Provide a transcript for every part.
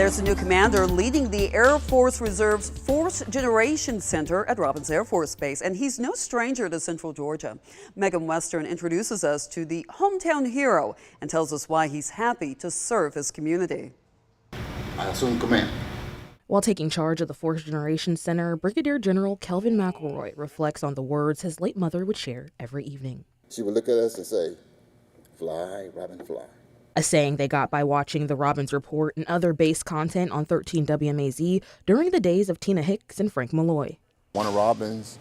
There's a new commander leading the Air Force Reserve's Fourth Generation Center at Robins Air Force Base, and he's no stranger to Central Georgia. Megan Western introduces us to the hometown hero and tells us why he's happy to serve his community. I assume command. While taking charge of the Fourth Generation Center, Brigadier General Kelvin McElroy reflects on the words his late mother would share every evening. She would look at us and say, "Fly, Robin, fly." A saying they got by watching the Robins Report and other base content on 13 WMAZ during the days of Tina Hicks and Frank Malloy. Warner Robins,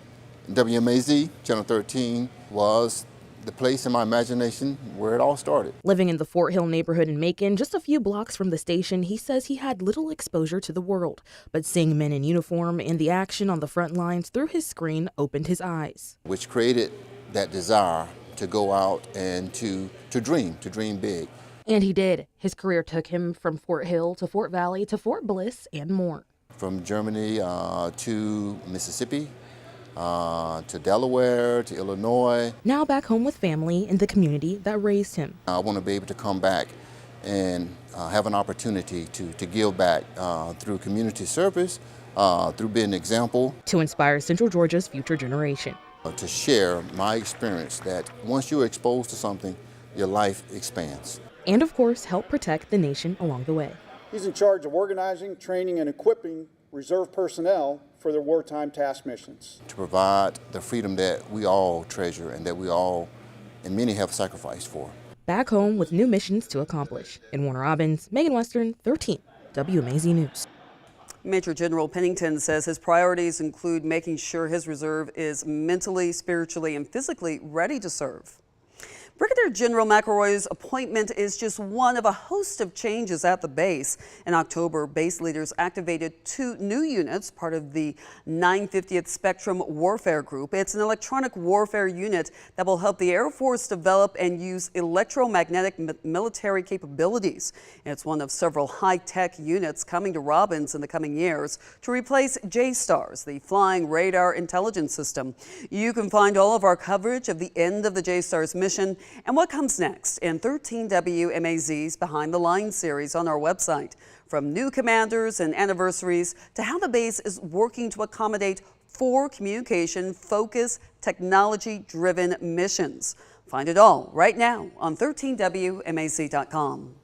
WMAZ Channel 13 was the place in my imagination where it all started. Living in the Fort Hill neighborhood in Macon, just a few blocks from the station, he says he had little exposure to the world, but seeing men in uniform and the action on the front lines through his screen opened his eyes. Which created that desire to go out and to dream big. And he did. His career took him from Fort Hill to Fort Valley to Fort Bliss and more. From Germany to Mississippi, to Delaware, to Illinois. Now back home with family and the community that raised him. I want to be able to come back and have an opportunity to give back through community service, through being an example. To inspire Central Georgia's future generation. To share my experience that once you're exposed to something, your life expands. And of course, help protect the nation along the way. He's in charge of organizing, training, and equipping reserve personnel for their wartime task missions. To provide the freedom that we all treasure and that we all, and many have sacrificed for. Back home with new missions to accomplish. In Warner Robins, Megan Western, 13 WMAZ News. Major General Pennington says his priorities include making sure his reserve is mentally, spiritually, and physically ready to serve. Brigadier General McElroy's appointment is just one of a host of changes at the base. In October, base leaders activated 2 new units, part of the 950th Spectrum Warfare Group. It's an electronic warfare unit that will help the Air Force develop and use electromagnetic military capabilities. It's one of several high-tech units coming to Robins in the coming years to replace JSTARS, the Flying Radar Intelligence System. You can find all of our coverage of the end of the JSTARS mission and what comes next in 13 WMAZ's Behind the Lines series on our website. From new commanders and anniversaries to how the base is working to accommodate 4 communication-focused, technology-driven missions. Find it all right now on 13WMAZ.com.